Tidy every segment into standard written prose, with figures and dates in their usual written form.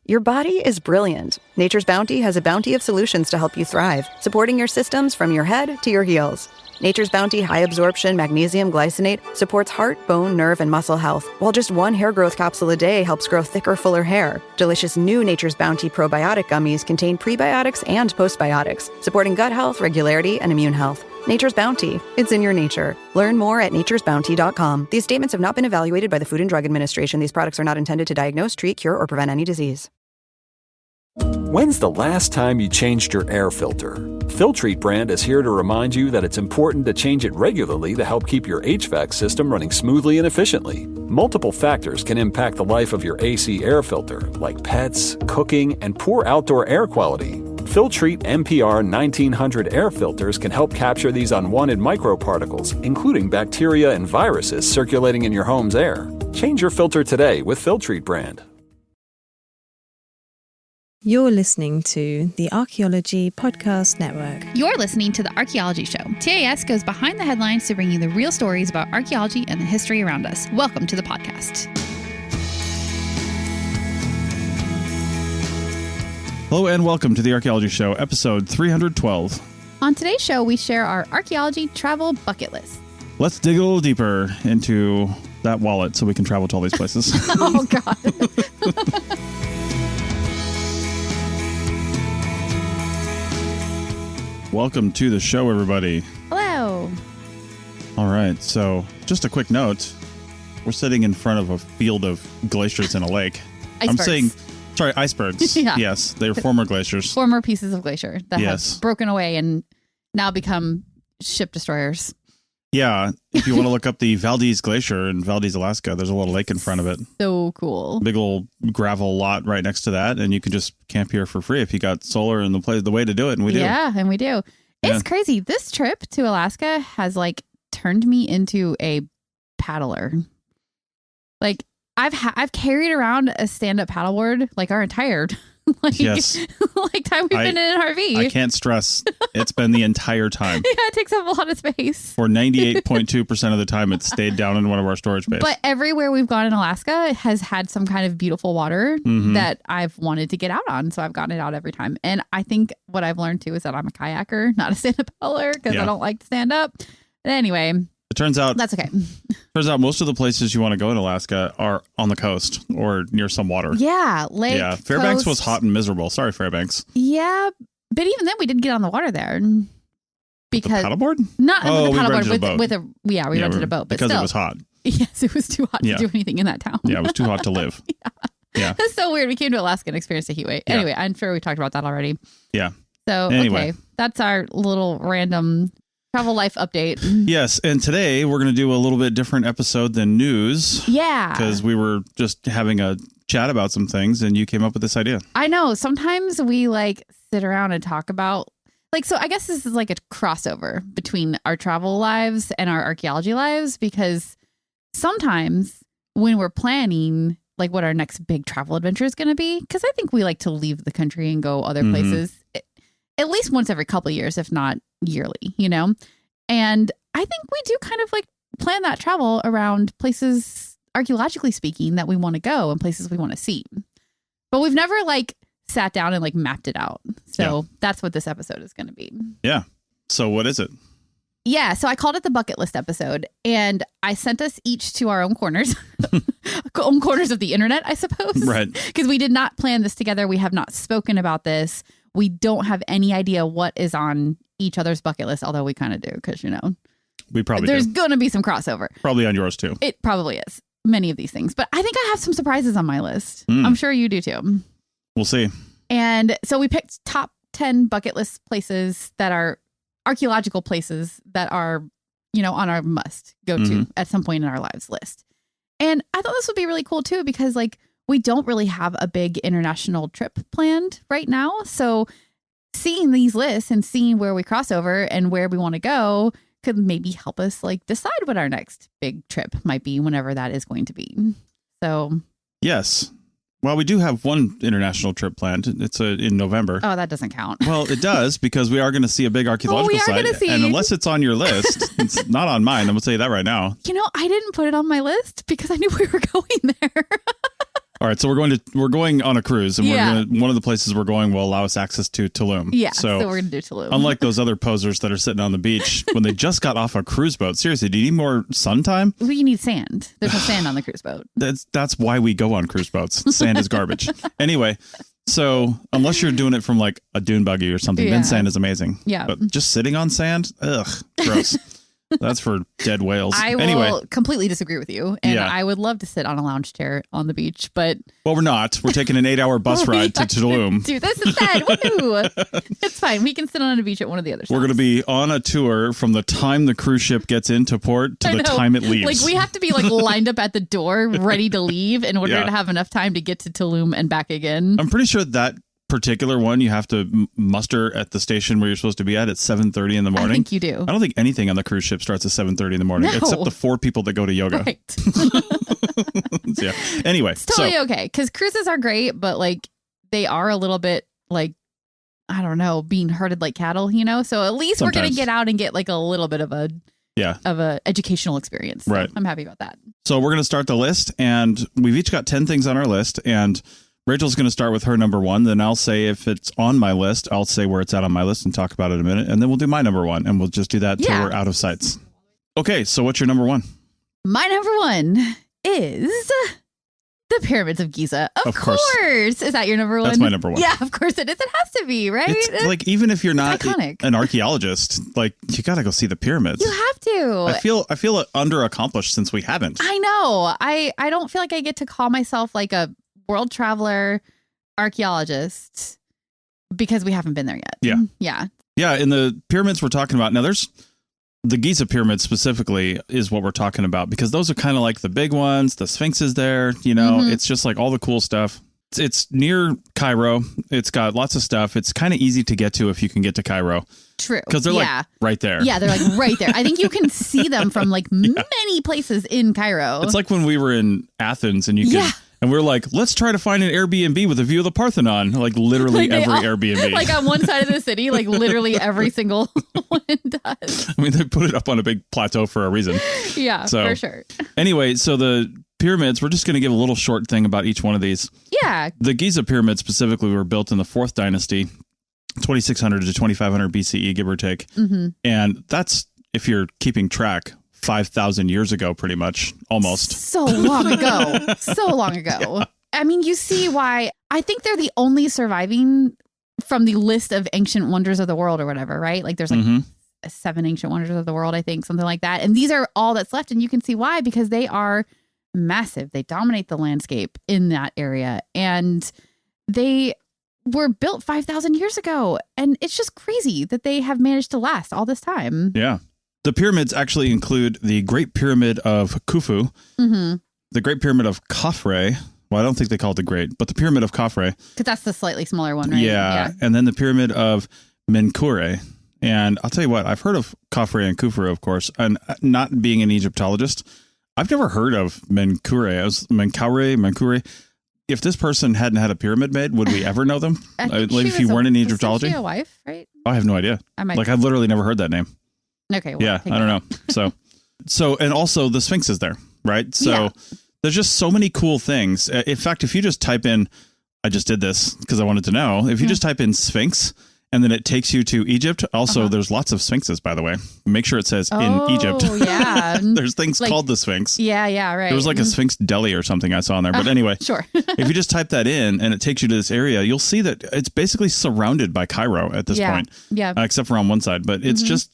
Your body is brilliant. Nature's Bounty has a bounty of solutions to help you thrive, supporting your systems from your head to your heels. Nature's Bounty High Absorption Magnesium Glycinate supports heart, bone, nerve, and muscle health, while just one hair growth capsule a day helps grow thicker, fuller hair. Delicious new Nature's Bounty Probiotic Gummies contain prebiotics and postbiotics, supporting gut health, regularity, and immune health. Nature's Bounty. It's in your nature. Learn more at naturesbounty.com. These statements have not been evaluated by the Food and Drug Administration. These products are not intended to diagnose, treat, cure, or prevent any disease. When's the last time you changed your air filter? Filtrete brand is here to remind you that it's important to change it regularly to help keep your HVAC system running smoothly and efficiently. Multiple factors can impact the life of your AC air filter, like pets, cooking, and poor outdoor air quality. Filtrete MPR 1900 air filters can help capture these unwanted microparticles, including bacteria and viruses circulating in your home's air. Change your filter today with Filtrete brand. You're listening to the Archaeology Podcast Network. You're listening to the Archaeology Show. TAS goes behind the headlines to bring you the real stories about archaeology and the history around us. Welcome to the podcast. Hello and welcome to the Archaeology Show, episode 312. On today's show, we share our archaeology travel bucket list. Let's dig a little deeper into that wallet so we can travel to all these places. Oh, God. Welcome to the show, everybody. Hello. All right, so just a quick note. We're sitting in front of a field of glaciers in a lake. Icebergs. Icebergs. Yeah. Yes, they are former glaciers. Former pieces of glacier that Yes. have broken away and now become ship destroyers. Yeah, if you want to look up the Valdez Glacier in Valdez, Alaska, there's a little lake in front of it. So cool. Big old gravel lot right next to that, and you can just camp here for free if you got solar and the way to do it, and we do. Yeah, and we do. It's Yeah. crazy. This trip to Alaska has turned me into a paddler. I've carried around a stand-up paddleboard our entire Yes. time we've been in an RV. I can't stress. It's been the entire time. Yeah, it takes up a lot of space. For 98.2% of the time, it's stayed down in one of our storage bays. But everywhere we've gone in Alaska has had some kind of beautiful water that I've wanted to get out on. So I've gotten it out every time. And I think what I've learned too is that I'm a kayaker, not a stand-up paddler, because I don't like to stand up. But anyway, it turns out that's okay. Turns out most of the places you want to go in Alaska are on the coast or near some water. Yeah, lake. Yeah, Fairbanks coast. was hot and miserable. Sorry, Fairbanks. Yeah, but even then we didn't get on the water there because with the paddleboard. Not with the we paddleboard rented a boat. we rented a boat, but because still, it was hot. Yes, it was too hot to do anything in that town. Yeah, it was too hot to live. Yeah. That's so weird. We came to Alaska and experienced a heat wave. Yeah. Anyway, I'm sure we talked about that already. Yeah. So Anyway. okay, that's our little random travel life update. Yes, and today we're going to do a little bit different episode than news. Yeah. Because we were just having a chat about some things and you came up with this idea. I know. Sometimes we sit around and talk about so I guess this is a crossover between our travel lives and our archaeology lives, because sometimes when we're planning what our next big travel adventure is going to be, because I think we like to leave the country and go other places at least once every couple of years, if not yearly, and I think we do kind of plan that travel around places, archaeologically speaking, that we want to go and places we want to see. But we've never sat down and mapped it out. So that's what this episode is going to be. Yeah. So what is it? Yeah. So I called it the bucket list episode, and I sent us each to our own corners, own corners of the internet, I suppose. Right. Because we did not plan this together. We have not spoken about this. We don't have any idea what is on each other's bucket list, although we kind of do, because, we probably there's do. going to be some crossover. Probably on yours too. It probably is. Many of these things. But I think I have some surprises on my list. I'm sure you do too. We'll see. And so we picked top 10 bucket list places that are archaeological places that are, on our must go to at some point in our lives list. And I thought this would be really cool too, because we don't really have a big international trip planned right now. So seeing these lists and seeing where we cross over and where we want to go could maybe help us decide what our next big trip might be, whenever that is going to be. So yes. Well, we do have one international trip planned. It's in November. Oh, that doesn't count. Well, it does, because we are going to see a big archaeological site. And unless it's on your list, it's not on mine. I'm going to tell you that right now. I didn't put it on my list because I knew we were going there. All right, so we're going on a cruise, and Yeah. one of the places we're going will allow us access to Tulum. Yeah, so we're going to do Tulum. Unlike those other posers that are sitting on the beach when they just got off a cruise boat. Seriously, do you need more sun time? We need sand. There's no sand on the cruise boat. That's why we go on cruise boats. Sand is garbage. Anyway, so unless you're doing it from like a dune buggy or something, then sand is amazing. Yeah. But just sitting on sand, ugh, gross. That's for dead whales. I will completely disagree with you. And I would love to sit on a lounge chair on the beach, but... Well, we're not. We're taking an 8-hour bus ride to Tulum. Do this instead. Woohoo! It's fine. We can sit on a beach at one of the other We're going to be on a tour from the time the cruise ship gets into port to the time it leaves. Like, we have to be like lined up at the door, ready to leave in order to have enough time to get to Tulum and back again. I'm pretty sure that particular one you have to muster at the station where you're supposed to be at 7:30 in the morning. I think you do. I don't think anything on the cruise ship starts at 7:30 in the morning, except the 4 people that go to yoga. Right. Yeah. Anyway, it's totally okay, because cruises are great, but like they are a little bit like, I don't know, being herded like cattle, you know. So at least we're gonna get out and get like a little bit of a educational experience. So right. I'm happy about that. So we're gonna start the list, and we've each got 10 things on our list, and Rachel's going to start with her number 1. Then I'll say if it's on my list, I'll say where it's at on my list and talk about it in a minute. And then we'll do my number 1, and we'll just do that till we're out of sights. Okay, so what's your number 1? My number 1 is the pyramids of Giza. Of course. Is that your number 1? That's my number 1. Yeah, of course it is. It has to be, right? It's like, even if you're not an archaeologist, like, you got to go see the pyramids. You have to. I feel under accomplished since we haven't. I know. I don't feel like I get to call myself like a world traveler archaeologist because we haven't been there yet. Yeah. In the pyramids we're talking about now, there's the Giza pyramids specifically is what we're talking about, because those are kind of like the big ones. The Sphinx is there, you know. It's just like all the cool stuff. It's near Cairo. It's got lots of stuff. It's kind of easy to get to if you can get to Cairo. True. Because they're like right there. Yeah, they're like right there. I think you can see them from like many places in Cairo. It's like when we were in Athens and you could and we're like, let's try to find an Airbnb with a view of the Parthenon. Like literally every Airbnb. Like on one side of the city, like literally every single one does. I mean, they put it up on a big plateau for a reason. Yeah, so, for sure. Anyway, so the pyramids, we're just going to give a little short thing about each one of these. Yeah. The Giza pyramids specifically were built in the 4th dynasty, 2600 to 2500 BCE, give or take. And that's, if you're keeping track, 5,000 years ago, pretty much, almost. So long ago. So long ago. Yeah. I mean, you see why. I think they're the only surviving from the list of ancient wonders of the world or whatever, right? Like there's like 7 ancient wonders of the world, I think, something like that. And these are all that's left. And you can see why, because they are massive. They dominate the landscape in that area. And they were built 5,000 years ago. And it's just crazy that they have managed to last all this time. Yeah. The pyramids actually include the Great Pyramid of Khufu, the Great Pyramid of Khafre. Well, I don't think they call it the Great, but the Pyramid of Khafre. Because that's the slightly smaller one, right? Yeah. And then the Pyramid of Menkaure. And I'll tell you what, I've heard of Khafre and Khufu, of course, and not being an Egyptologist, I've never heard of Menkaure. If this person hadn't had a pyramid made, would we ever know them? Like if you weren't in Egyptology? Was she a wife, right? I have no idea. I've literally never heard that name. Okay. Well, yeah, I don't know. So, and also the Sphinx is there, right? So there's just so many cool things. In fact, if you just type in, I just did this because I wanted to know, if you just type in Sphinx and then it takes you to Egypt. Also, there's lots of Sphinxes, by the way. Make sure it says in Egypt. Oh, yeah. There's things called the Sphinx. Yeah, right. There was like a Sphinx deli or something I saw in there. But anyway, sure. If you just type that in and it takes you to this area, you'll see that it's basically surrounded by Cairo at this point. Yeah. Except for on one side. But it's just,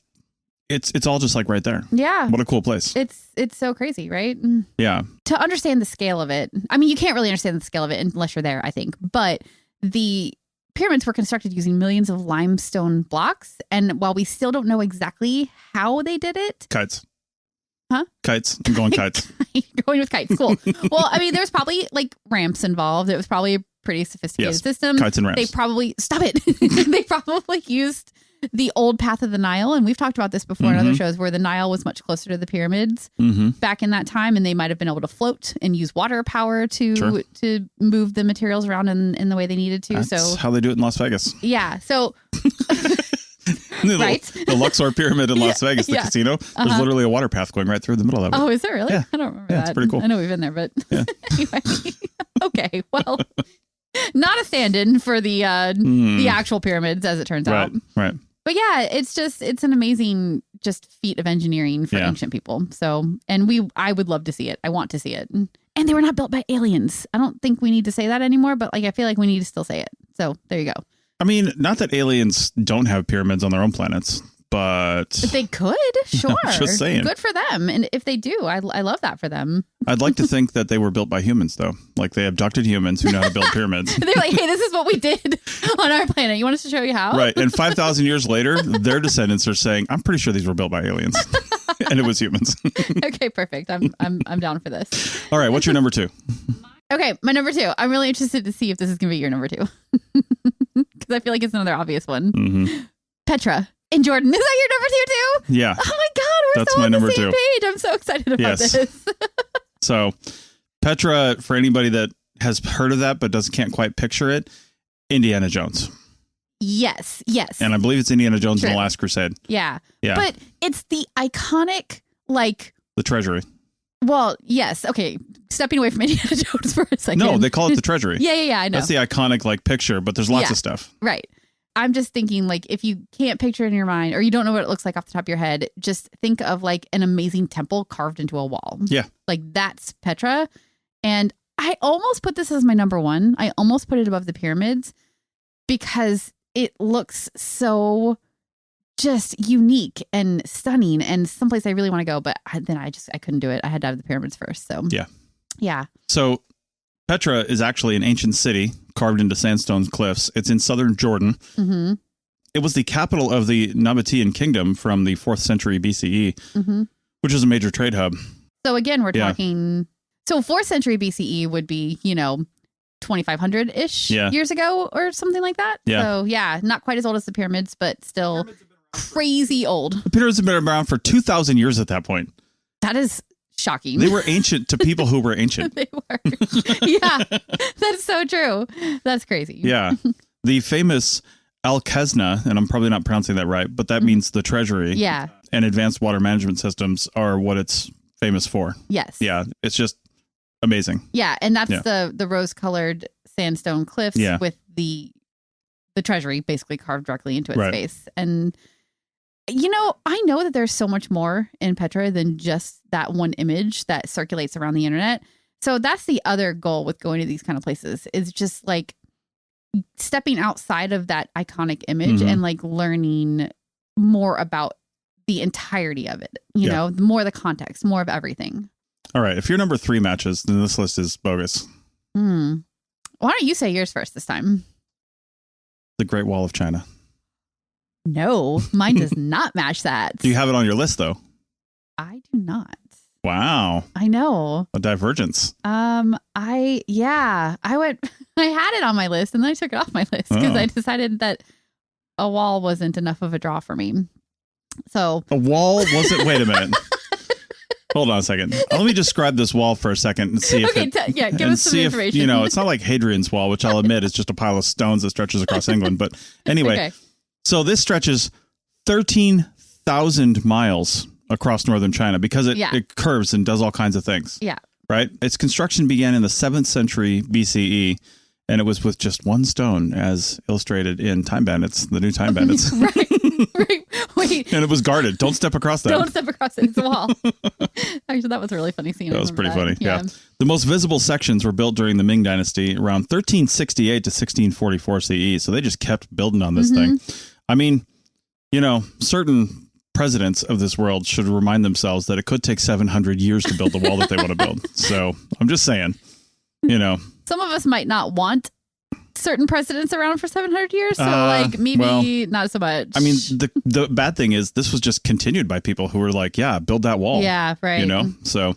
it's all just like right there. Yeah. What a cool place. It's so crazy, right? Yeah. To understand the scale of it, I mean, you can't really understand the scale of it unless you're there, I think. But the pyramids were constructed using millions of limestone blocks. And while we still don't know exactly how they did it. Kites. Huh? Kites. I'm going kites. Going with kites. Cool. Well, I mean, there's probably like ramps involved. It was probably a pretty sophisticated system. Kites and ramps. They probably, stop it. They probably used the old path of the Nile. And we've talked about this before in other shows where the Nile was much closer to the pyramids back in that time. And they might have been able to float and use water power to move the materials around in the way they needed to. That's how they do it in Las Vegas. Yeah. So Right. The Luxor Pyramid in Las Vegas, the casino. There's literally a water path going right through the middle of it. Oh, is there really? Yeah. I don't remember that. It's pretty cool. I know we've been there, but anyway. Okay, well, not a stand-in for the actual pyramids, as it turns out. Right. But yeah, it's an amazing just feat of engineering for ancient people. So, and I would love to see it. I want to see it. And they were not built by aliens. I don't think we need to say that anymore, but like I feel like we need to still say it. So there you go. I mean, not that aliens don't have pyramids on their own planets, but they could, sure. Just saying. Good for them. And if they do, I love that for them. I'd like to think that they were built by humans, though. Like they abducted humans who know how to build pyramids. They're like, hey, this is what we did on our planet. You want us to show you how? Right. And 5,000 years later, their descendants are saying, I'm pretty sure these were built by aliens. And it was humans. Okay, perfect. I'm down for this. All right. What's your number 2? Okay, my number 2. I'm really interested to see if this is going to be your number 2. Because I feel like it's another obvious one. Mm-hmm. Petra in Jordan. Is that your number 2 too? Yeah. Oh my God, we're so on the same page. I'm so excited about this. So Petra, for anybody that has heard of that but can't quite picture it, Indiana Jones. Yes. And I believe it's Indiana Jones and the Last Crusade. Yeah. Yeah. But it's the iconic, like... The treasury. Well, yes. Okay. Stepping away from Indiana Jones for a second. No, they call it the treasury. Yeah, I know. That's the iconic like picture, but there's lots of stuff. Right. I'm just thinking, like, if you can't picture it in your mind or you don't know what it looks like off the top of your head, just think of like an amazing temple carved into a wall. Yeah. Like that's Petra. And I almost put this as my number 1. I almost put it above the pyramids because it looks so just unique and stunning and someplace I really want to go. But then I couldn't do it. I had to have the pyramids first. So yeah. So Petra is actually an ancient city carved into sandstone cliffs. It's in southern Jordan. Mm-hmm. It was the capital of the Nabatean kingdom from the 4th century BCE, which is a major trade hub. So again, we're talking... So 4th century BCE would be, 2,500-ish years ago or something like that. Yeah. So yeah, not quite as old as the pyramids, but still crazy old. The pyramids have been around for 2,000 years at that point. That is shocking. They were ancient to people who were ancient. They were. Yeah, that's so true. That's crazy. Yeah. The famous Al-Khazna, and I'm probably not pronouncing that right, but that means the treasury. Yeah. And advanced water management systems are what it's famous for. Yes. Yeah. It's just amazing. Yeah. And that's the rose-colored sandstone cliffs with the treasury basically carved directly into its face. And I know that there's so much more in Petra than just that one image that circulates around the internet. So that's the other goal with going to these kind of places is just like stepping outside of that iconic image and like learning more about the entirety of it, more of the context, more of everything. All right. If your number 3 matches, then this list is bogus. Why don't you say yours first this time? The Great Wall of China. No, mine does not match that. Do you have it on your list, though? I do not. Wow. I know. A divergence. I had it on my list and then I took it off my list because I decided that a wall wasn't enough of a draw for me. So a wall wasn't, wait a minute. Hold on a second. Let me describe this wall for a second and see if give us some information. It's not like Hadrian's Wall, which I'll admit is just a pile of stones that stretches across England. But anyway, so this stretches 13,000 miles across northern China because it curves and does all kinds of things. Yeah. Right? Its construction began in the 7th century BCE, and it was with just one stone, as illustrated in Time Bandits, the new Time Bandits. Right. Wait. And it was guarded. Don't step across that. Don't step across it. It's a wall. Actually, that was a really funny scene. That was pretty funny. Yeah. The most visible sections were built during the Ming Dynasty around 1368 to 1644 CE. So they just kept building on this thing. I mean, certain presidents of this world should remind themselves that it could take 700 years to build the wall that they want to build. So I'm just saying, Some of us might not want certain presidents around for 700 years. So maybe not so much. I mean, the bad thing is this was just continued by people who were like, build that wall. Yeah, right. So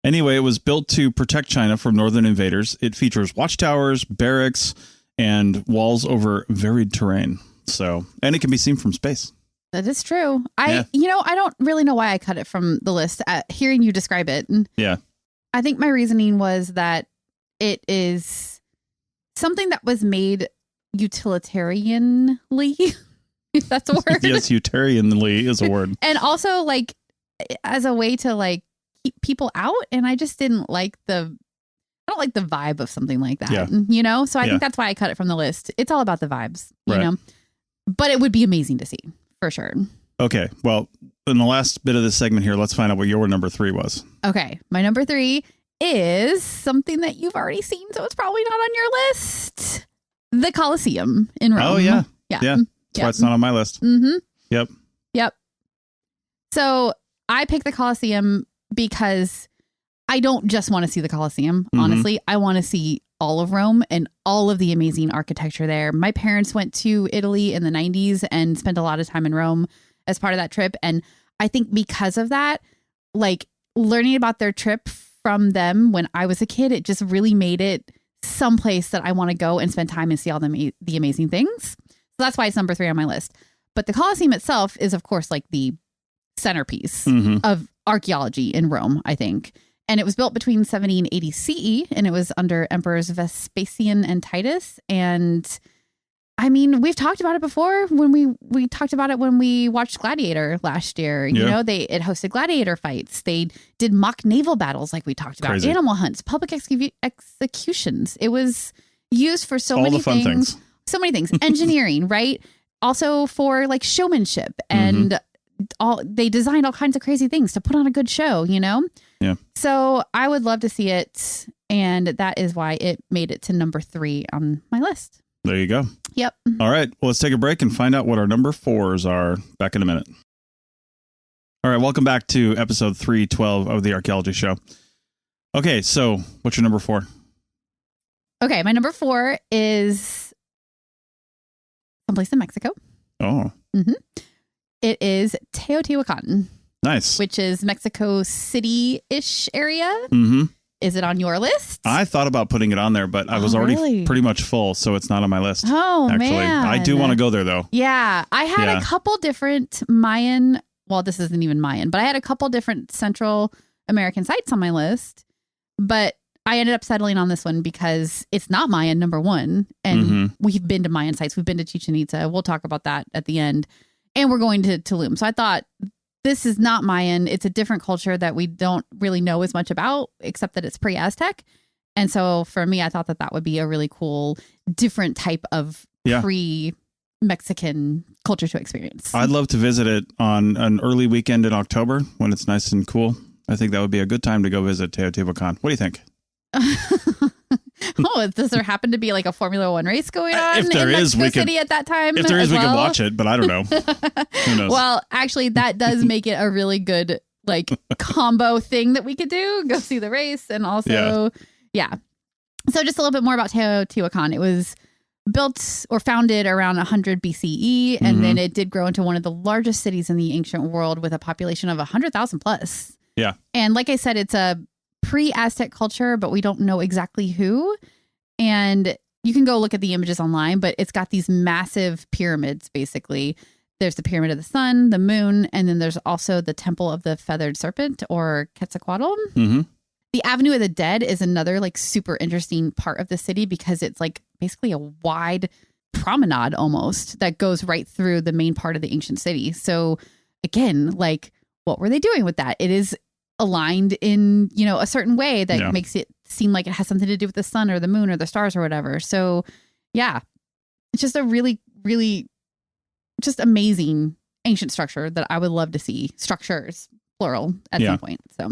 anyway, it was built to protect China from northern invaders. It features watchtowers, barracks, and walls over varied terrain. So, and it can be seen from space. That is true. I don't really know why I cut it from the list. Hearing you describe it. Yeah. I think my reasoning was that it is something that was made utilitarianly. That's a word. Yes, utilitarianly is a word. And also like as a way to like keep people out. And I just didn't like I don't like the vibe of something like that, So I think that's why I cut it from the list. It's all about the vibes, you know, but it would be amazing to see for sure. Okay. Well, in the last bit of this segment here, let's find out what your number 3 was. Okay. My number 3 is something that you've already seen, so it's probably not on your list. The Colosseum in Rome. Oh, yeah. Yeah. That's why it's not on my list. Mm-hmm. Yep. So I picked the Colosseum because I don't just want to see the Colosseum. Honestly, I want to see all of Rome and all of the amazing architecture there. My parents went to Italy in the 90s and spent a lot of time in Rome as part of that trip. And I think because of that, like learning about their trip from them when I was a kid, it just really made it someplace that I want to go and spend time and see all the amazing things. So that's why it's number 3 on my list. But the Colosseum itself is, of course, like the centerpiece of archaeology in Rome, I think. And it was built between 70 and 80 CE, and it was under Emperors Vespasian and Titus. And I mean, we've talked about it before when we talked about it when we watched Gladiator last year. You know, it hosted gladiator fights. They did mock naval battles like we talked about, Crazy. Animal hunts, public executions. It was used for so many things. So many things. Engineering, right? Also for like showmanship and they designed all kinds of crazy things to put on a good show, you know? Yeah. So I would love to see it. And that is why it made it to number 3 on my list. There you go. Yep. All right. Well, let's take a break and find out what our number 4s are. Back in a minute. All right. Welcome back to episode 312 of the Archaeology Show. Okay. So what's your number 4? Okay. My number 4 is someplace in Mexico. Oh. It is Teotihuacan. Nice. Which is Mexico City-ish area. Is it on your list? I thought about putting it on there, but I was already pretty much full, so it's not on my list. Oh, actually. Man. I do want to go there, though. Yeah. I had a couple different Mayan, well, this isn't even Mayan, but I had a couple different Central American sites on my list, but I ended up settling on this one because it's not Mayan, number 1, and we've been to Mayan sites. We've been to Chichen Itza. We'll talk about that at the end, and we're going to Tulum. So I thought, this is not Mayan. It's a different culture that we don't really know as much about, except that it's pre-Aztec. And so for me, I thought that would be a really cool, different type of pre-Mexican culture to experience. I'd love to visit it on an early weekend in October when it's nice and cool. I think that would be a good time to go visit Teotihuacan. What do you think? Does there happen to be like a Formula One race going on if there in is, Mexico City at that time? If there is, we can watch it, but I don't know. Who knows? Well, actually, that does make it a really good like combo thing that we could do. Go see the race and also, So just a little bit more about Teotihuacan. It was built or founded around 100 BCE, and then it did grow into one of the largest cities in the ancient world with a population of 100,000 plus. Yeah. And like I said, it's a pre-Aztec culture, but we don't know exactly who. And you can go look at the images online, but it's got these massive pyramids, basically. There's the Pyramid of the Sun, the Moon, and then there's also the Temple of the Feathered Serpent, or Quetzalcoatl. The Avenue of the Dead is another like super interesting part of the city because it's like basically a wide promenade almost that goes right through the main part of the ancient city. So again, like what were they doing with that? It is aligned in, you know, a certain way that makes it seem like it has something to do with the sun or the moon or the stars or whatever. So yeah, it's just a really, really just amazing ancient structure that I would love to see. Structures, plural, at some point. So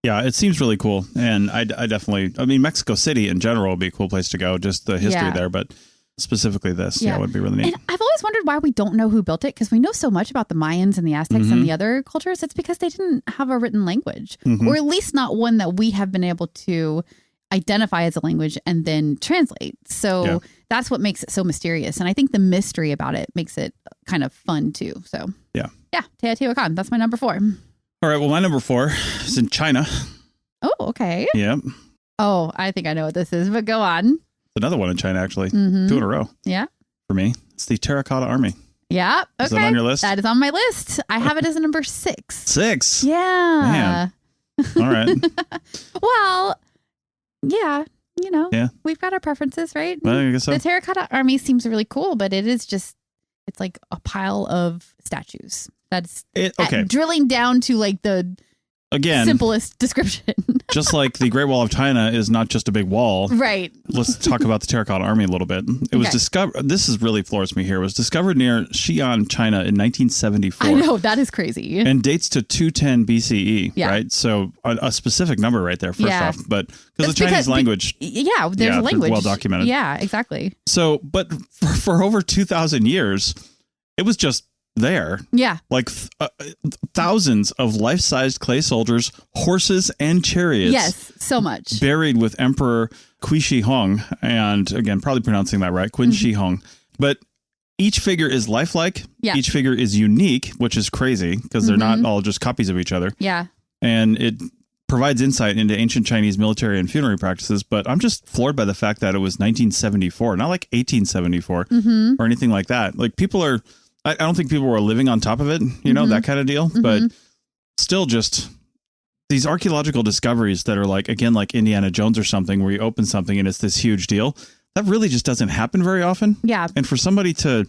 yeah, it seems really cool. And I definitely, I mean, Mexico City in general would be a cool place to go, just the history there, but specifically this, would be really neat. And I've always wondered why we don't know who built it, because we know so much about the Mayans and the Aztecs and the other cultures. It's because they didn't have a written language, or at least not one that we have been able to identify as a language and then translate. So that's what makes it so mysterious. And I think the mystery about it makes it kind of fun too. So yeah, Teotihuacan, that's my number 4. All right. Well, my number 4 is in China. Oh, okay. Yeah. Oh, I think I know what this is, but go on. Another one in China, actually. 2 in a row. Yeah. For me, it's the Terracotta Army. Yeah. Okay. Is that on your list? That is on my list. I have it as a number 6. 6? Yeah. Man. All right. Well, yeah. You know, we've got our preferences, right? Well, I guess so. The Terracotta Army seems really cool, but it is just, It's like a pile of statues. That's okay. Drilling down to like the simplest description. Just like the Great Wall of China is not just a big wall. Right. Let's talk about the Terracotta Army a little bit. It was discovered. This is really floors me here. It was discovered near Xi'an, China in 1974. I know. That is crazy. And dates to 210 BCE. Yeah. Right. So a specific number right there, first off. But because the Chinese language. There's a language. Well documented. Yeah, exactly. So, but for over 2,000 years, it was just there. Yeah. Like thousands of life-sized clay soldiers, horses, and chariots. Yes, so much. Buried with Emperor Qin Shi Huang. And again, probably pronouncing that right, Qin Shi Huang. But each figure is lifelike. Yeah. Each figure is unique, which is crazy because they're not all just copies of each other. Yeah. And it provides insight into ancient Chinese military and funerary practices. But I'm just floored by the fact that it was 1974, not like 1874 or anything like that. Like people are... I don't think people were living on top of it, you know, that kind of deal. But still just these archaeological discoveries that are like, again, like Indiana Jones or something, where you open something and it's this huge deal. That really just doesn't happen very often. Yeah. And for somebody to,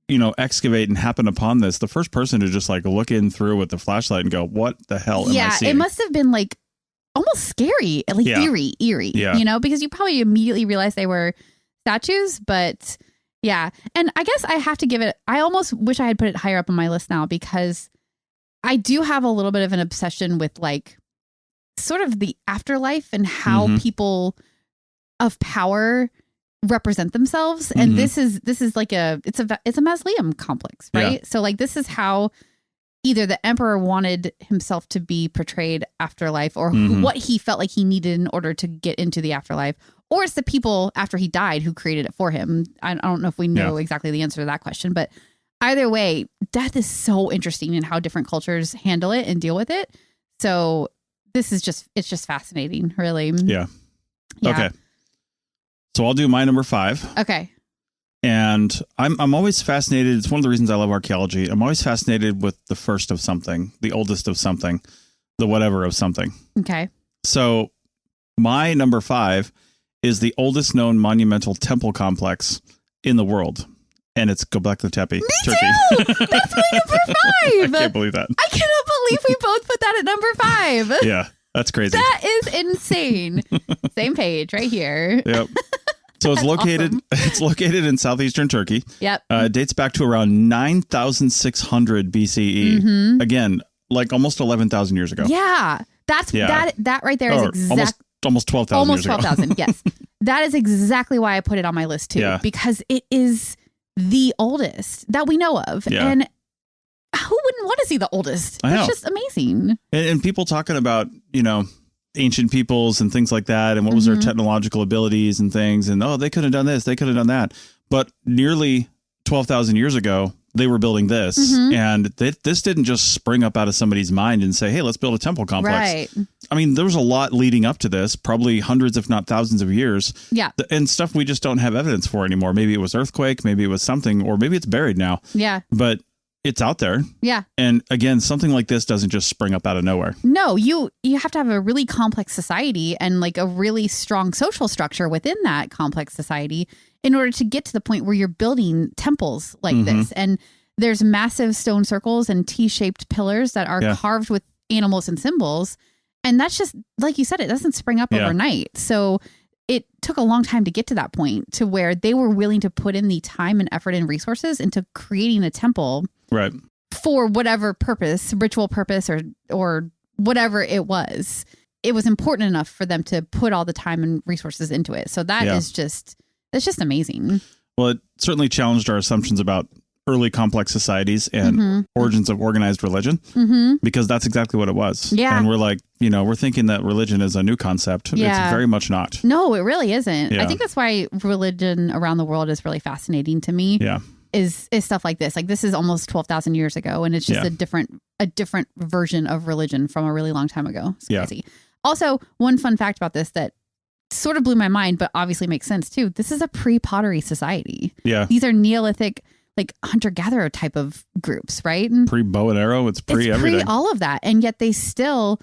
you know, excavate and happen upon this, the first person to just like look in through with the flashlight and go, what the hell am I seeing? It must have been like almost scary, like eerie, you know, because you probably immediately realized they were statues, but... Yeah. And I guess I have to give it, I almost wish I had put it higher up on my list now because I do have a little bit of an obsession with like sort of the afterlife and how people of power represent themselves. And this is like it's a mausoleum complex, right? Yeah. So like this is how either the emperor wanted himself to be portrayed afterlife or what he felt like he needed in order to get into the afterlife. Or it's the people after he died who created it for him. I don't know if we know exactly the answer to that question, but either way, death is so interesting in how different cultures handle it and deal with it. So it's just fascinating, really. Yeah. Okay. So I'll do my number 5. Okay. And I'm always fascinated. It's one of the reasons I love archaeology. I'm always fascinated with the first of something, the oldest of something, the whatever of something. Okay. So my number 5 is the oldest known monumental temple complex in the world. And it's Göbekli Tepe, Turkey. Too! That's my number 5. I can't believe that. I cannot believe we both put that at number 5. Yeah, that's crazy. That is insane. Same page right here. Yep. So it's located. Awesome. It's located in southeastern Turkey. Yep. It dates back to around 9,600 BCE. Again, like almost 11,000 years ago. Yeah, that right there is exact. Almost 12,000. Almost 12,000. Yes, that is exactly why I put it on my list too. Yeah. Because it is the oldest that we know of, and who wouldn't want to see the oldest? That's just amazing. And people talking about ancient peoples and things like that, and what was their technological abilities and things, and they could have done this, they could have done that, but nearly 12,000 years ago they were building this, and this didn't just spring up out of somebody's mind and say, hey, let's build a temple complex. Right. I mean, there was a lot leading up to this, probably hundreds if not thousands of years, and stuff we just don't have evidence for anymore. Maybe it was earthquake, maybe it was something, or maybe it's buried now, but it's out there. Yeah. And again, something like this doesn't just spring up out of nowhere. No, you have to have a really complex society and like a really strong social structure within that complex society in order to get to the point where you're building temples like this. And there's massive stone circles and T-shaped pillars that are carved with animals and symbols. And that's just, like you said, it doesn't spring up overnight. So it took a long time to get to that point to where they were willing to put in the time and effort and resources into creating a temple for whatever purpose, ritual purpose or whatever it was. It was important enough for them to put all the time and resources into it. So that's just amazing. Well, it certainly challenged our assumptions about early complex societies and origins of organized religion, because that's exactly what it was. Yeah. And we're like, we're thinking that religion is a new concept. Yeah. It's very much not. No, it really isn't. Yeah. I think that's why religion around the world is really fascinating to me. Yeah. Is stuff like this. Like this is almost 12,000 years ago, and it's just a different version of religion from a really long time ago. It's crazy. Also, one fun fact about this that sort of blew my mind, but obviously makes sense too. This is a pre-pottery society. Yeah. These are Neolithic, like hunter-gatherer type of groups, right? Pre-bow and arrow. It's pre-everything. All of that. And yet they still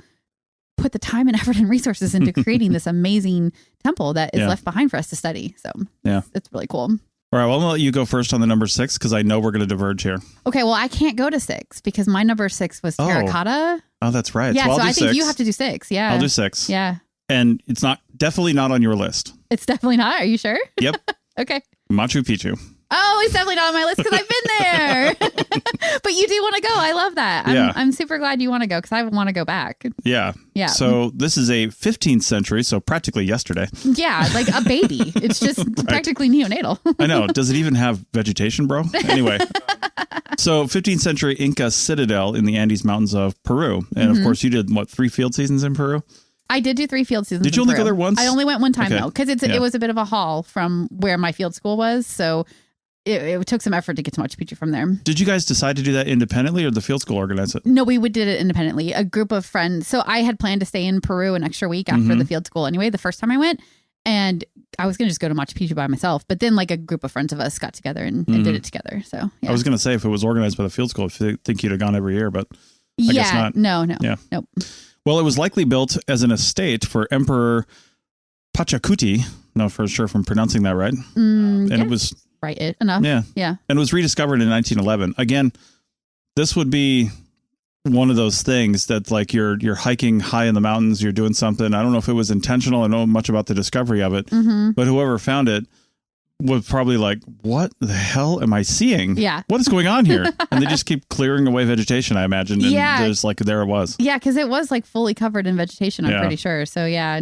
put the time and effort and resources into creating this amazing temple that is left behind for us to study. So it's really cool. All right, well, I'm going to let you go first on the number 6 because I know we're going to diverge here. Okay, well, I can't go to 6 because my number 6 was Terra Cotta. Oh, that's right. Yeah, so I I'll do think 6. you have to do 6. Yeah. I'll do 6. Yeah. And it's definitely not on your list. It's definitely not. Are you sure? Yep. Okay. Machu Picchu. Oh, it's definitely not on my list because I've been there. But you do want to go. I love that. I'm super glad you want to go because I want to go back. Yeah. Yeah. So this is a 15th century, so practically yesterday. Yeah, like a baby. It's just practically neonatal. I know. Does it even have vegetation, bro? Anyway. So 15th century Inca citadel in the Andes Mountains of Peru. And of course, you did, 3 field seasons in Peru? I did do 3 field seasons. Did you only go there once? I only went one time, though, because it was a bit of a haul from where my field school was. So it took some effort to get to Machu Picchu from there. Did you guys decide to do that independently or did the field school organize it? No, we did it independently. A group of friends. So I had planned to stay in Peru an extra week after the field school anyway, the first time I went. And I was going to just go to Machu Picchu by myself. But then like a group of friends of us got together and did it together. So yeah. I was going to say if it was organized by the field school, I think you'd have gone every year, but I guess not. No. Yeah. Nope. Well, it was likely built as an estate for Emperor Pachacuti. Not for sure if I'm pronouncing that right. And it was right enough. Yeah. And it was rediscovered in 1911. Again, this would be one of those things that like you're hiking high in the mountains, you're doing something. I don't know if it was intentional. I don't know much about the discovery of it, but whoever found it was probably like, what the hell am I seeing? Yeah. What is going on here? And they just keep clearing away vegetation, I imagine. And there's like, there it was. Yeah. Cause it was like fully covered in vegetation. I'm pretty sure. So yeah.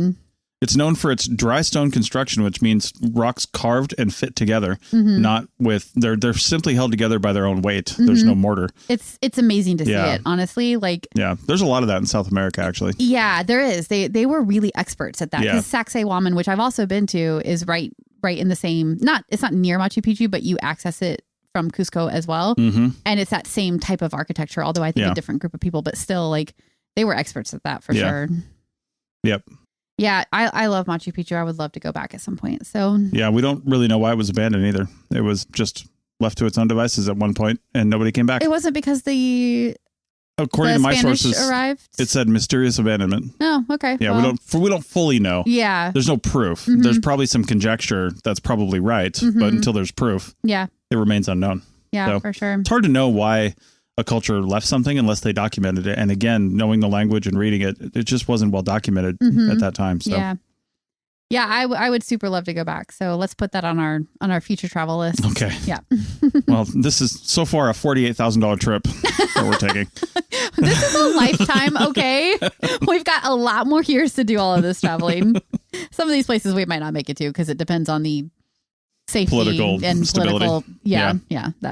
It's known for its dry stone construction, which means rocks carved and fit together, not with they're simply held together by their own weight. There's no mortar. It's amazing to see it, honestly. Like there's a lot of that in South America, actually. Yeah, there is. They were really experts at that. Because Sacsayhuaman, which I've also been to, is right in the same. It's not near Machu Picchu, but you access it from Cusco as well, and it's that same type of architecture. Although I think a different group of people, but still, like they were experts at that for sure. Yep. Yeah, I love Machu Picchu. I would love to go back at some point. So yeah, we don't really know why it was abandoned either. It was just left to its own devices at one point, and nobody came back. It wasn't because according to my Spanish sources, arrived? It said mysterious abandonment. Oh, okay. Yeah, we don't fully know. Yeah, there's no proof. There's probably some conjecture that's probably right, but until there's proof, it remains unknown. Yeah, so for sure. It's hard to know why a culture left something unless they documented it. And again, knowing the language and reading it, it just wasn't well documented at that time. So yeah, I would super love to go back. So let's put that on our future travel list. Okay. Yeah. Well, this is so far a $48,000 trip that we're taking. This is a lifetime. Okay. We've got a lot more years to do all of this traveling. Some of these places we might not make it to because it depends on the safety political and stability. Political. Yeah.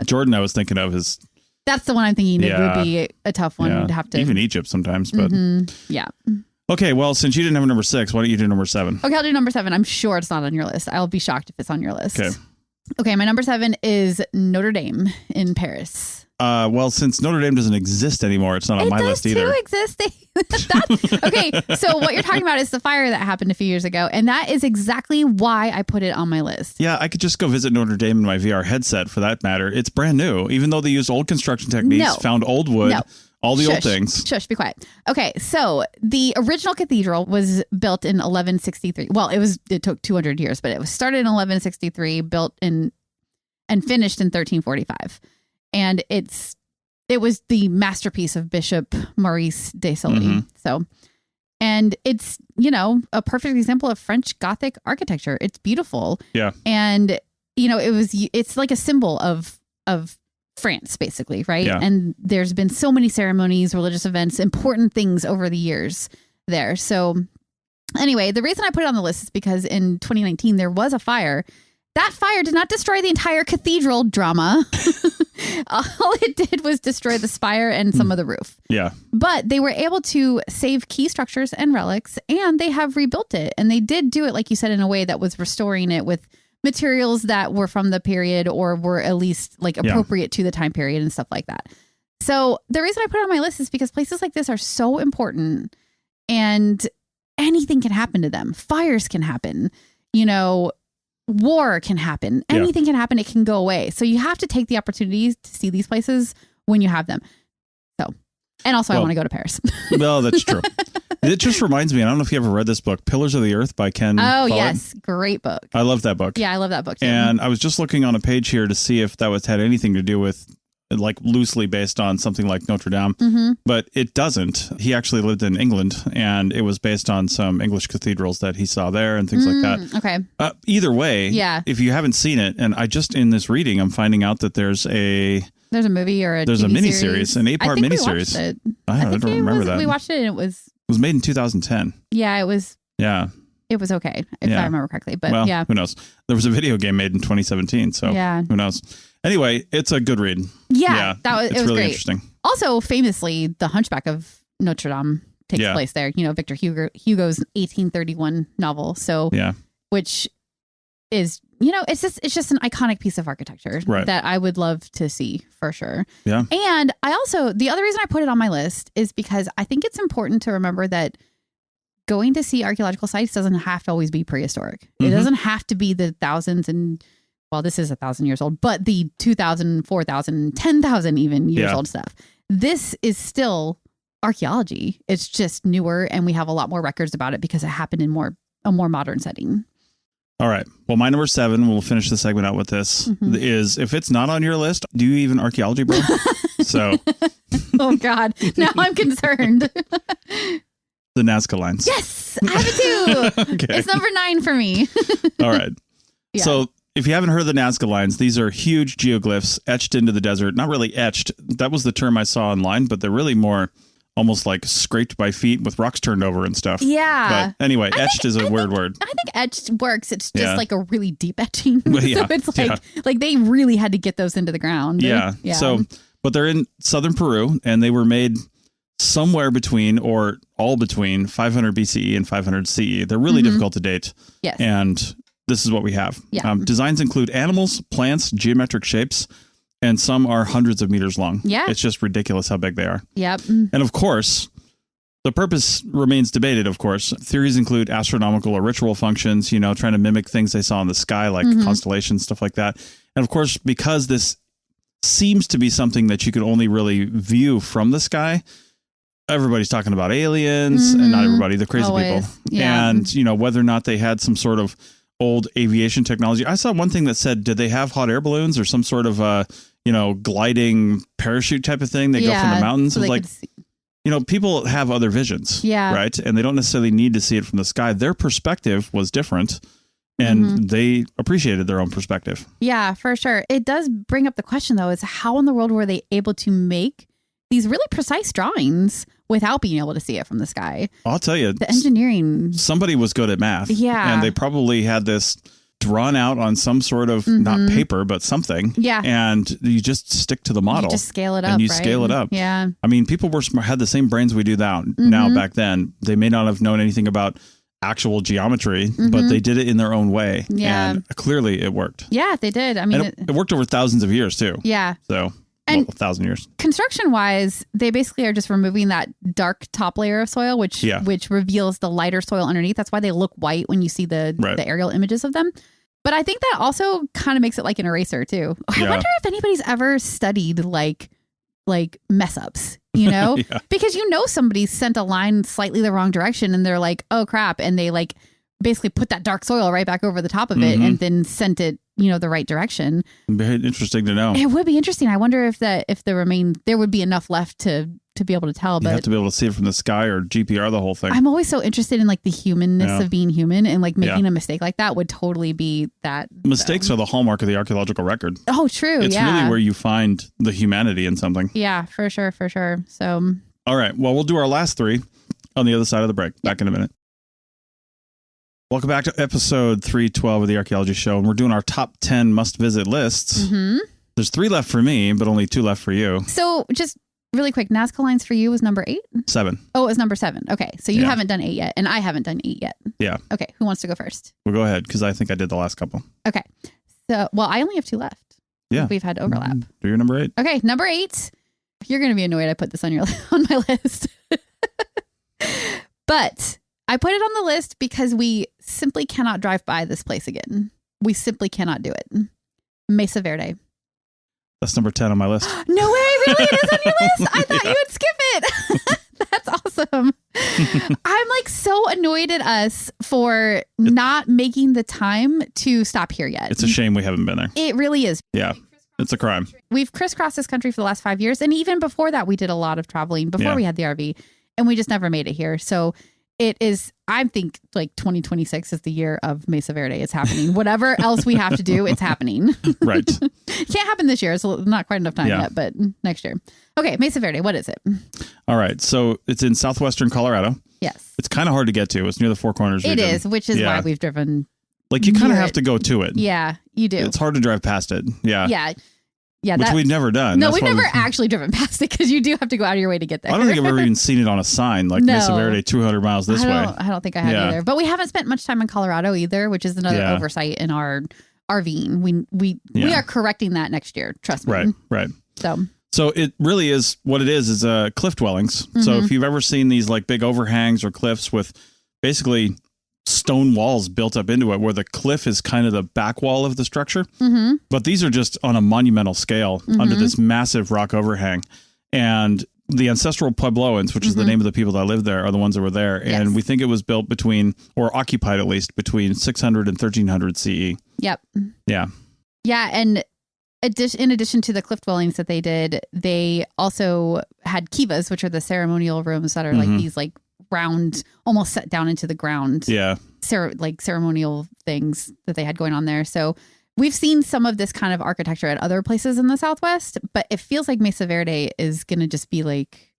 Jordan I was thinking of is. That's the one I'm thinking it would be a tough one to have to. Even Egypt sometimes, but yeah. Okay, well, since you didn't have a number 6, why don't you do number 7? Okay, I'll do number 7. I'm sure it's not on your list. I'll be shocked if it's on your list. Okay, my number 7 is Notre Dame in Paris. Well, since Notre Dame doesn't exist anymore, it's not on my list either. It does too exist. Okay, so what you're talking about is the fire that happened a few years ago, and that is exactly why I put it on my list. Yeah, I could just go visit Notre Dame in my VR headset for that matter. It's brand new, even though they used old construction techniques, found old wood, all the old things. Shush, be quiet. Okay, so the original cathedral was built in 1163. Well, it took 200 years, but it was started in 1163, built in and finished in 1345. And it was the masterpiece of Bishop Maurice de Sully. So, and it's, a perfect example of French Gothic architecture. It's beautiful. Yeah. And, it's like a symbol of France, basically. Right. Yeah. And there's been so many ceremonies, religious events, important things over the years there. So anyway, the reason I put it on the list is because in 2019, there was a fire. That fire did not destroy the entire cathedral drama. All it did was destroy the spire and some of the roof. Yeah. But they were able to save key structures and relics, and they have rebuilt it. And they did do it, like you said, in a way that was restoring it with materials that were from the period or were at least like appropriate to the time period and stuff like that. So the reason I put it on my list is because places like this are so important and anything can happen to them. Fires can happen, war can happen. Anything can happen. It can go away. So you have to take the opportunities to see these places when you have them. So, and also I want to go to Paris. Well, that's true. It just reminds me, I don't know if you ever read this book, Pillars of the Earth by Ken Follett. Yes. Great book. I love that book. Yeah, I love that book too. And I was just looking on a page here to see if that had anything to do with, like, loosely based on something like Notre Dame, but it doesn't. He actually lived in England, and it was based on some English cathedrals that he saw there and things like that. Okay. Either way, if you haven't seen it, and I just in this reading, I'm finding out that there's a movie or there's TV a miniseries, an 8-part miniseries. I don't remember that. We watched it, and it was made in 2010. Yeah, it was. Yeah. It was okay, if I remember correctly. But well, yeah. Who knows? There was a video game made in 2017, so who knows? Anyway, it's a good read. Yeah, it was really great. Interesting. Also, famously, The Hunchback of Notre Dame takes place there. Victor Hugo's 1831 novel. So, which is, it's just an iconic piece of architecture that I would love to see for sure. Yeah. And the other reason I put it on my list is because I think it's important to remember that going to see archaeological sites doesn't have to always be prehistoric. It doesn't have to be the thousands and, well, this is 1,000 years old, but the 2,000, 4,000, 10,000 even years old stuff. This is still archaeology. It's just newer, and we have a lot more records about it because it happened in a more modern setting. All right. Well, my number 7, we'll finish the segment out with this, is if it's not on your list, do you even archaeology, bro? So. Oh, God. Now I'm concerned. The Nazca lines. Yes, I have it too. Okay. It's number 9 for me. All right. Yeah. So if you haven't heard of the Nazca lines, these are huge geoglyphs etched into the desert. Not really etched. That was the term I saw online, but they're really more almost like scraped by feet with rocks turned over and stuff. Yeah. But anyway, etched is a weird word. I think etched works. It's just like a really deep etching. Well, yeah. So it's like they really had to get those into the ground. Yeah. So, but they're in southern Peru, and they were made somewhere between or all between 500 BCE and 500 CE. They're really difficult to date. Yes. And this is what we have. Yeah. Designs include animals, plants, geometric shapes, and some are hundreds of meters long. Yeah. It's just ridiculous how big they are. Yep. And of course, the purpose remains debated, of course. Theories include astronomical or ritual functions, trying to mimic things they saw in the sky, like constellations, stuff like that. And of course, because this seems to be something that you can only really view from the sky, everybody's talking about aliens, and not everybody, the crazy people. Yeah. And, whether or not they had some sort of old aviation technology. I saw one thing that said, did they have hot air balloons or some sort of, gliding parachute type of thing? They go from the mountains. So it's like, people have other visions. Yeah. Right. And they don't necessarily need to see it from the sky. Their perspective was different, and they appreciated their own perspective. Yeah, for sure. It does bring up the question, though, is how in the world were they able to make these really precise drawings without being able to see it from the sky? I'll tell you, the engineering. Somebody was good at math. Yeah. And they probably had this drawn out on some sort of, not paper, but something. Yeah. And you just stick to the model. You just scale it up. And you right? scale it up. Yeah. I mean, people had the same brains we do now back then. They may not have known anything about actual geometry, but they did it in their own way. Yeah. And clearly it worked. Yeah, they did. I mean, it worked over thousands of years too. Yeah. So, and 1,000 years. Construction wise, they basically are just removing that dark top layer of soil, which reveals the lighter soil underneath. That's why they look white when you see the aerial images of them. But I think that also kind of makes it like an eraser too. I wonder if anybody's ever studied like mess ups, because somebody sent a line slightly the wrong direction and they're like, oh crap. And they like basically put that dark soil right back over the top of it and then sent it, the right direction. Very interesting to know. It would be interesting. I wonder if there would be enough left to be able to tell. But you have to be able to see it from the sky or GPR the whole thing. I'm always so interested in like the humanness of being human, and like making a mistake like that would totally be that. Mistakes are the hallmark of the archaeological record. Oh, true. It's really where you find the humanity in something. Yeah, for sure. So. All right. Well, we'll do our last 3 on the other side of the break. Back in a minute. Welcome back to episode 312 of the Archaeology Show. And we're doing our top 10 must-visit lists. There's 3 left for me, but only 2 left for you. So just really quick, Nazca lines for you was number 8? 7. Oh, it was number 7. Okay. So you haven't done 8 yet, and I haven't done 8 yet. Yeah. Okay. Who wants to go first? Well, go ahead, because I think I did the last couple. Okay. So, I only have 2 left. Yeah. We've had overlap. Do your number 8. Okay. Number 8. You're going to be annoyed I put this on on my list. But I put it on the list because we simply cannot drive by this place again. We simply cannot do it. Mesa Verde. That's number 10 on my list. No way, really? It is on your list? I thought you would skip it. That's awesome. I'm like so annoyed at us for not making the time to stop here yet. It's a shame we haven't been there. It really is. Yeah. It's a crime. We've crisscrossed this country for the last 5 years. And even before that, we did a lot of traveling before we had the RV, and we just never made it here. So it is, I think like 2026 is the year of Mesa Verde. It's happening. Whatever else we have to do, it's happening. Right. Can't happen this year. It's not quite enough time yet, but next year. Okay. Mesa Verde. What is it? All right. So it's in southwestern Colorado. Yes. It's kind of hard to get to. It's near the Four Corners region. It is, which is why we've driven. Like you kind of have to go to it. Yeah, you do. It's hard to drive past it. Yeah. Yeah. Yeah. Which we've never done. No, we've never actually driven past it because you do have to go out of your way to get there. I don't think I've ever even seen it on a sign like Mesa Verde 200 miles this way. I don't think I have either. But we haven't spent much time in Colorado either, which is another oversight in our RVing. We are correcting that next year. Trust me. Right. So it really is what it is cliff dwellings. So if you've ever seen these like big overhangs or cliffs with basically stone walls built up into it where the cliff is kind of the back wall of the structure. But these are just on a monumental scale under this massive rock overhang. And the ancestral Puebloans, which is the name of the people that lived there, are the ones that were there. And we think it was built or occupied at least between 600 and 1300 CE. Yep. Yeah. Yeah. And in addition to the cliff dwellings that they did, they also had kivas, which are the ceremonial rooms that are like these like round, almost set down into the ground. Yeah. Like ceremonial things that they had going on there. So we've seen some of this kind of architecture at other places in the Southwest, but it feels like Mesa Verde is going to just be like,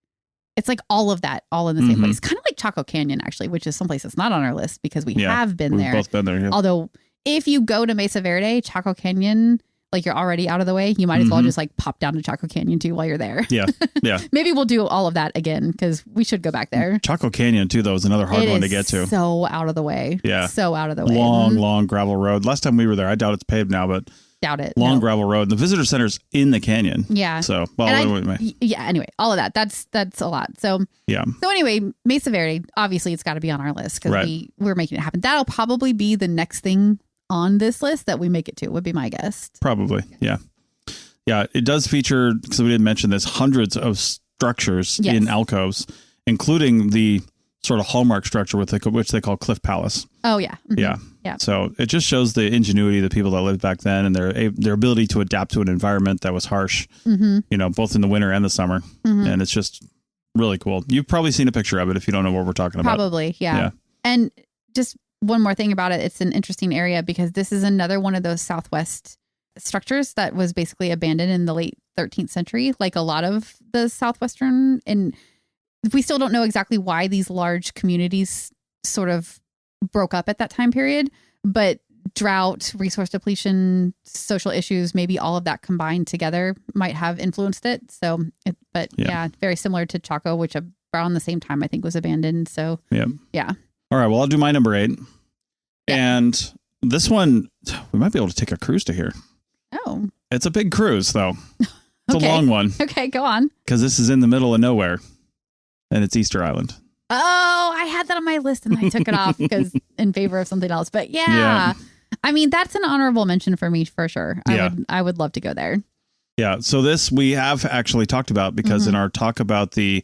it's like all of that, all in the same place. Kind of like Chaco Canyon, actually, which is someplace that's not on our list because we have been there. We've both been there. Yeah. Although if you go to Mesa Verde, Chaco Canyon, like you're already out of the way, you might as well just like pop down to Chaco Canyon too while you're there. Yeah. Yeah. Maybe we'll do all of that again because we should go back there. Chaco Canyon too, though, is another hard one to get to. So out of the way. Yeah. So out of the way. Long gravel road. Last time we were there, I doubt it's paved now, but doubt it. Long gravel road. The visitor center's in the canyon. Yeah. So, anyway, all of that. That's a lot. So, yeah. So anyway, Mesa Verde, obviously it's got to be on our list because we're making it happen. That'll probably be the next thing on this list that we make it to, would be my guess. Probably. Yeah. Yeah. It does feature, because we didn't mention this, hundreds of structures in alcoves, including the sort of hallmark structure which they call Cliff Palace. Oh, yeah. Yeah. Yeah. So it just shows the ingenuity of the people that lived back then and their ability to adapt to an environment that was harsh, both in the winter and the summer. And it's just really cool. You've probably seen a picture of it if you don't know what we're talking about. Probably. Yeah. And just one more thing about it. It's an interesting area because this is another one of those Southwest structures that was basically abandoned in the late 13th century, like a lot of the Southwestern. And we still don't know exactly why these large communities sort of broke up at that time period, but drought, resource depletion, social issues, maybe all of that combined together might have influenced it. So, very similar to Chaco, which around the same time I think was abandoned. So, yeah. All right. Well, I'll do my number 8. Yeah. And this one, we might be able to take a cruise to here. Oh. It's a big cruise, though. It's a long one. Okay, go on. Because this is in the middle of nowhere. And it's Easter Island. Oh, I had that on my list and I took it off because in favor of something else. But yeah, I mean, that's an honorable mention for me for sure. I would love to go there. Yeah. So this we have actually talked about because in our talk about the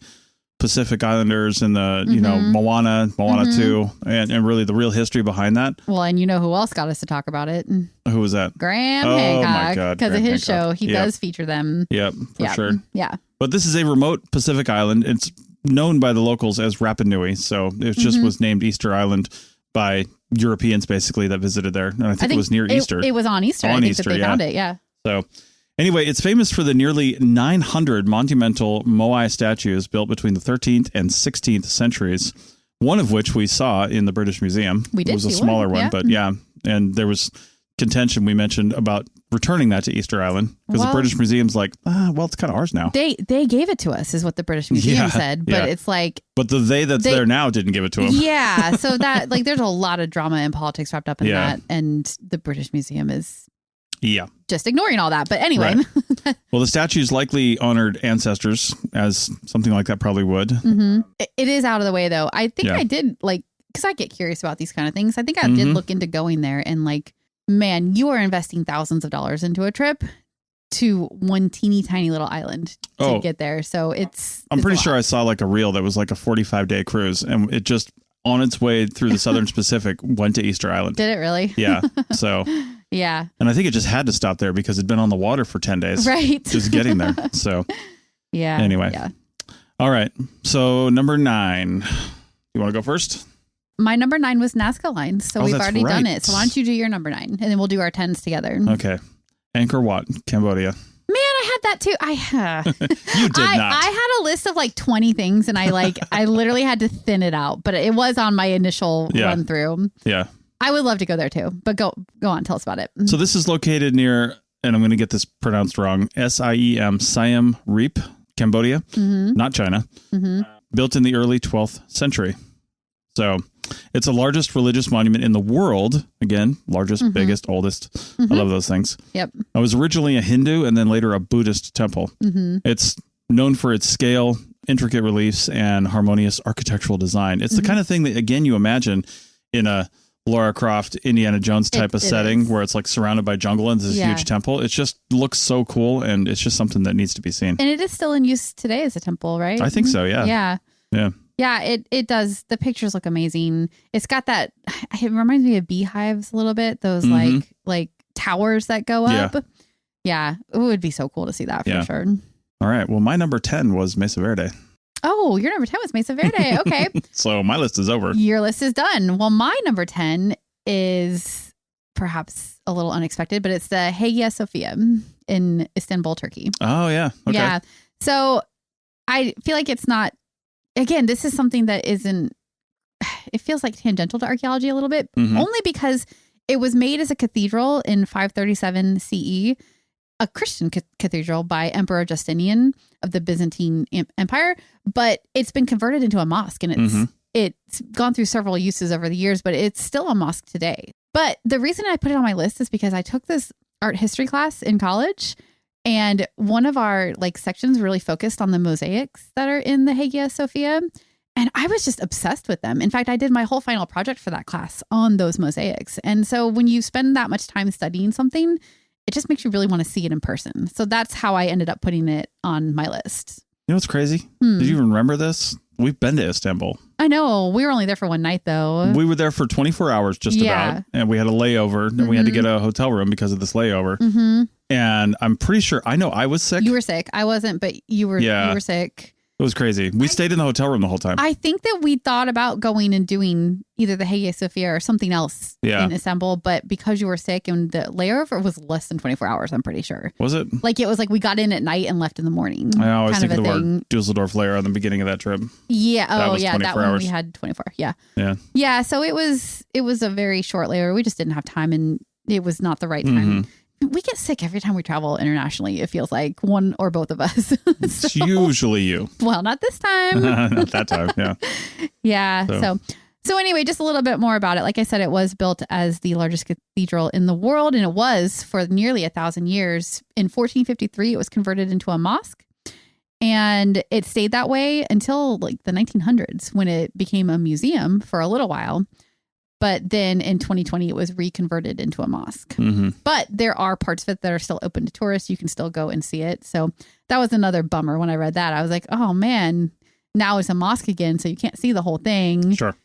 Pacific Islanders and the, Moana 2 and really the real history behind that. Well, and you know who else got us to talk about it? Who was that? Graham Hancock. My God. Because of his show, he does feature them. Yep, for sure. Yeah. But this is a remote Pacific island. It's known by the locals as Rapa Nui. So it just was named Easter Island by Europeans, basically, that visited there. And I think it was near Easter. It was on Easter. I think that they found it, yeah. So anyway, it's famous for the nearly 900 monumental Moai statues built between the 13th and 16th centuries, one of which we saw in the British Museum. We did. It was a smaller one, but and there was contention we mentioned about returning that to Easter Island because the British Museum's like, it's kind of ours now. They gave it to us is what the British Museum said, but it's like, but the that's there now didn't give it to them. Yeah, so that like there's a lot of drama and politics wrapped up in that, and the British Museum is just ignoring all that. But anyway, well, the statues likely honored ancestors, as something like that probably would. It is out of the way though. I think I did because I get curious about these kind of things. I think I did look into going there and man, you are investing thousands of dollars into a trip to one teeny tiny little island to get there. So I'm pretty sure I saw like a reel that was like a 45-day cruise, and it just on its way through the Southern Pacific went to Easter Island. Did it really? Yeah. So yeah. And I think it just had to stop there because it'd been on the water for 10 days. Right. Just getting there. So yeah. Anyway. Yeah. All right. So number 9. You want to go first? My number 9 was Nazca Line. So we've already done it. So why don't you do your number 9 and then we'll do our 10s together. Okay. Angkor Wat, Cambodia. Man, I had that too. You did not. I had a list of like 20 things and I literally had to thin it out, but it was on my initial run through. Yeah. I would love to go there too, but go on. Tell us about it. So this is located near, and I'm going to get this pronounced wrong, Siem, Siam Reap, Cambodia, not China, built in the early 12th century. So it's the largest religious monument in the world. Again, largest, biggest, oldest. I love those things. Yep. It was originally a Hindu and then later a Buddhist temple. It's known for its scale, intricate reliefs, and harmonious architectural design. It's the kind of thing that, again, you imagine in a Lara Croft, Indiana Jones type of setting where it's like surrounded by jungle and this huge temple. It just looks so cool, and it's just something that needs to be seen. And it is still in use today as a temple, right? I think so, yeah. Yeah. Yeah. Yeah, it does. The pictures look amazing. It's got that, it reminds me of beehives a little bit. Those like towers that go up. Yeah. It would be so cool to see that for sure. All right. Well, my number 10 was Mesa Verde. Oh, your number 10 was Mesa Verde. Okay. So my list is over. Your list is done. Well, my number 10 is perhaps a little unexpected, but it's the Hagia Sophia in Istanbul, Turkey. Oh, yeah. Okay. Yeah. So I feel like it's not, again, this is something that isn't, it feels like tangential to archaeology a little bit, only because it was made as a cathedral in 537 CE, a Christian cathedral by Emperor Justinian of the Byzantine Empire, but it's been converted into a mosque, and it's gone through several uses over the years, but it's still a mosque today. But the reason I put it on my list is because I took this art history class in college, and one of our sections really focused on the mosaics that are in the Hagia Sophia. And I was just obsessed with them. In fact, I did my whole final project for that class on those mosaics. And so when you spend that much time studying something, it just makes you really want to see it in person. So that's how I ended up putting it on my list. You know what's crazy? Did you even remember this? We've been to Istanbul. I know. We were only there for one night, though. We were there for 24 hours just about. And we had a layover. And we had to get a hotel room because of this layover. And I'm pretty sure, I know I was sick. You were sick. I wasn't, but you were sick. It was crazy. We stayed in the hotel room the whole time. I think that we thought about going and doing either the Hagia Sophia or something else in Istanbul, but because you were sick and the layover was less than 24 hours, I'm pretty sure. Was it? It was we got in at night and left in the morning. I always think of the word Dusseldorf layer on the beginning of that trip. Yeah. That was 24 that one hours. we had 24. Yeah. Yeah. Yeah. So it was a very short layover. We just didn't have time, and it was not the right time. We get sick every time we travel internationally. It feels like one or both of us. It's usually you. Well, not this time. Not that time. Yeah. Yeah. So anyway, just a little bit more about it. Like I said, it was built as the largest cathedral in the world, and it was for nearly 1,000 years. In 1453, it was converted into a mosque, and it stayed that way until the 1900s, when it became a museum for a little while. But then in 2020, it was reconverted into a mosque. But there are parts of it that are still open to tourists. You can still go and see it. So that was another bummer when I read that. I was like, oh, man, now it's a mosque again. So you can't see the whole thing. Sure.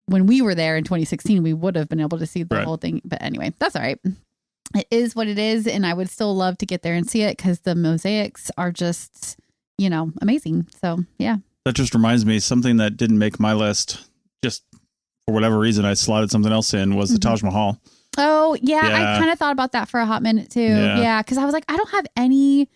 When we were there in 2016, we would have been able to see the whole thing. But anyway, that's all right. It is what it is. And I would still love to get there and see it because the mosaics are just, amazing. So, yeah. That just reminds me, something that didn't make my list, just for whatever reason, I slotted something else in, was the Taj Mahal. Oh, yeah. I kind of thought about that for a hot minute, too. Yeah. Because I was like, I don't have any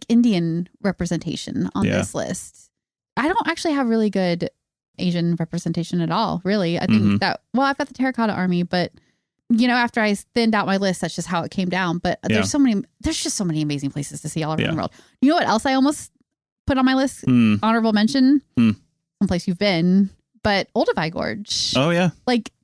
Indian representation on this list. I don't actually have really good Asian representation at all, really. I think that, I've got the Terracotta Army, but, after I thinned out my list, that's just how it came down. But there's just so many amazing places to see all around the world. You know what else I almost put on my list? Honorable mention. Someplace you've been. But Olduvai Gorge. Oh, yeah.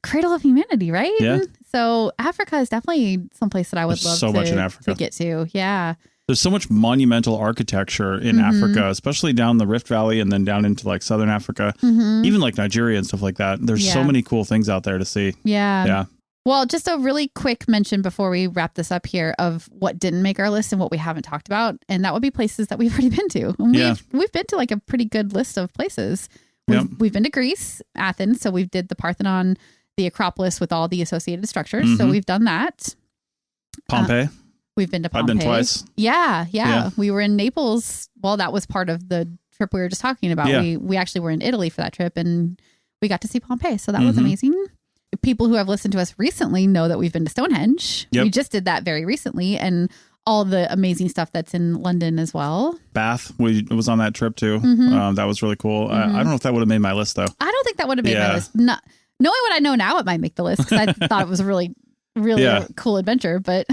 Cradle of humanity, right? Yeah. So Africa is definitely someplace that I would love much in Africa to get to. Yeah. There's so much monumental architecture in Africa, especially down the Rift Valley and then down into Southern Africa, even Nigeria and stuff like that. There's so many cool things out there to see. Yeah. Yeah. Well, just a really quick mention before we wrap this up here of what didn't make our list and what we haven't talked about. And that would be places that we've already been to. And we've been to like a pretty good list of places. We've been to Greece, Athens. So we did the Parthenon, the Acropolis with all the associated structures. Mm-hmm. So we've done that. Pompeii. We've been to Pompeii. I've been twice. Yeah. We were in Naples. Well, that was part of the trip we were just talking about. Yeah. We actually were in Italy for that trip and we got to see Pompeii. So that was amazing. People who have listened to us recently know that we've been to Stonehenge. Yep. We just did that very recently, and all the amazing stuff that's in London as well. Bath, it was on that trip too. That was really cool. I don't know if that would have made my list though. I don't think that would have made my list. Knowing what I know now, it might make the list because I thought it was a really cool adventure. But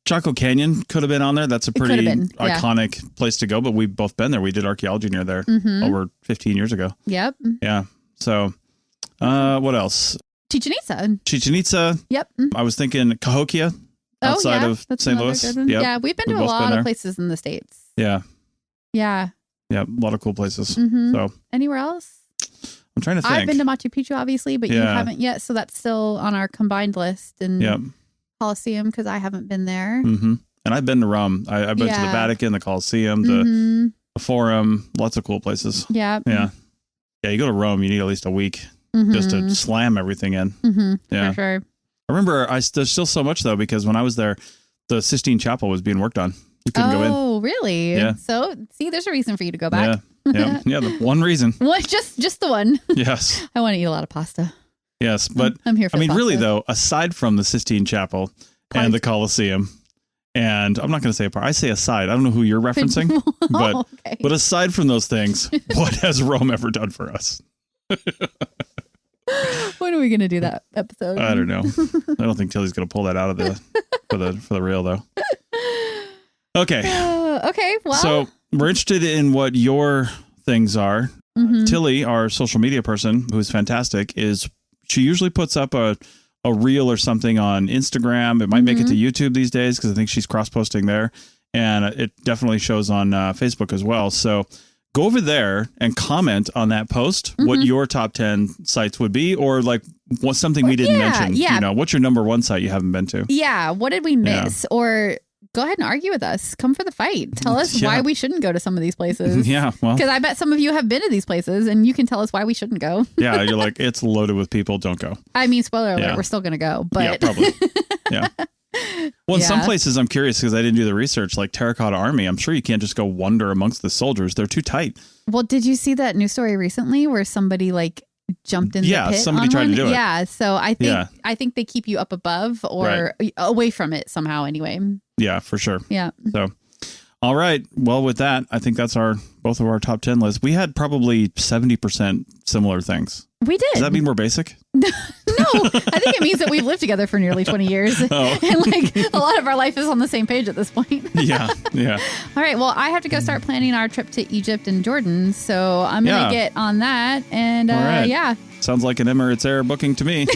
Chaco Canyon could have been on there. That's a pretty iconic place to go. But we've both been there. We did archaeology near there over 15 years ago. Yep. Yeah. So what else? Chichen Itza. Yep. I was thinking Cahokia outside of St. Louis. Yep. Yeah, we've been to a lot of places in the States. Yeah. Yeah. Yeah, a lot of cool places. So anywhere else? I'm trying to think. I've been to Machu Picchu, obviously, but you haven't yet. So that's still on our combined list. And Colosseum, because I haven't been there. And I've been to Rome. I've been to the Vatican, the Colosseum, the Forum, lots of cool places. Yeah. Yeah. Yeah, you go to Rome, you need at least a week. Just to slam everything in. For sure. I remember there's still so much though, because when I was there, the Sistine Chapel was being worked on. You couldn't go in. Oh, really? Yeah. So see, there's a reason for you to go back. Yeah. The one reason. What? Just the one. Yes. I want to eat a lot of pasta. Yes. But I'm here for pasta. really though, aside from the Sistine Chapel and the Colosseum, and I'm not going to say apart, I say aside. I don't know who you're referencing, but aside from those things, what has Rome ever done for us? When are we going to do that episode? I don't know. I don't think Tilly's going to pull that out of for the reel though. Okay. Okay. Well, so we're interested in what your things are. Tilly, our social media person, who's fantastic, she usually puts up a reel or something on Instagram. It might make it to YouTube these days because I think she's cross-posting there, and it definitely shows on Facebook as well. So go over there and comment on that post what your top 10 sites would be, or like what's something we didn't mention. Yeah. You know, what's your number one site you haven't been to? Yeah. What did we miss? Or go ahead and argue with us. Come for the fight. Tell us why we shouldn't go to some of these places. Yeah. Well, because I bet some of you have been to these places and you can tell us why we shouldn't go. Yeah. You're like, it's loaded with people. Don't go. I mean, spoiler alert, we're still going to go, but yeah, probably. Yeah. Well, in some places I'm curious because I didn't do the research, like Terracotta Army. I'm sure you can't just go wander amongst the soldiers. They're too tight. Well, did you see that news story recently where somebody like jumped in the pit? Yeah, somebody tried to do it. Yeah, so I think they keep you up above or away from it somehow anyway. Yeah, for sure. Yeah. So, all right. Well, with that, I think that's both of our top 10 lists. We had probably 70% similar things. We did. Does that mean we're basic? No, I think it means that we've lived together for nearly 20 years. And like a lot of our life is on the same page at this point. Yeah. All right. Well, I have to go start planning our trip to Egypt and Jordan. So I'm going to get on that. And Sounds like an Emirates Air booking to me.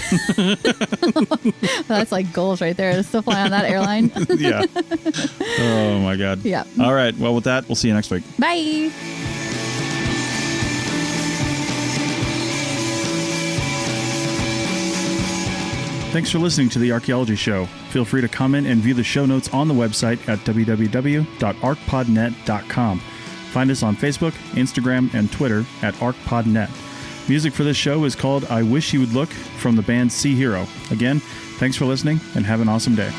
That's like goals right there to still fly on that airline. Yeah. Oh, my God. Yeah. All right. Well, with that, we'll see you next week. Bye. Thanks for listening to the Archaeology Show. Feel free to comment and view the show notes on the website at www.arcpodnet.com. Find us on Facebook, Instagram, and Twitter at ArcPodNet. Music for this show is called I Wish You Would Look from the band Sea Hero. Again, thanks for listening and have an awesome day.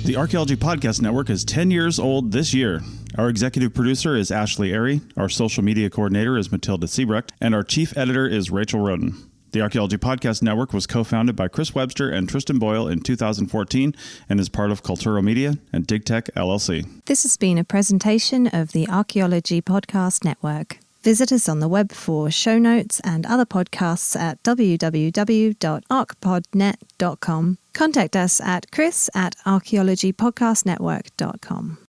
The Archaeology Podcast Network is 10 years old this year. Our executive producer is Ashley Airy, our social media coordinator is Matilda Siebrecht, and our chief editor is Rachel Roden. The Archaeology Podcast Network was co-founded by Chris Webster and Tristan Boyle in 2014 and is part of Culturo Media and DigTech LLC. This has been a presentation of the Archaeology Podcast Network. Visit us on the web for show notes and other podcasts at www.arcpodnet.com. Contact us at chris@archaeologypodcastnetwork.com.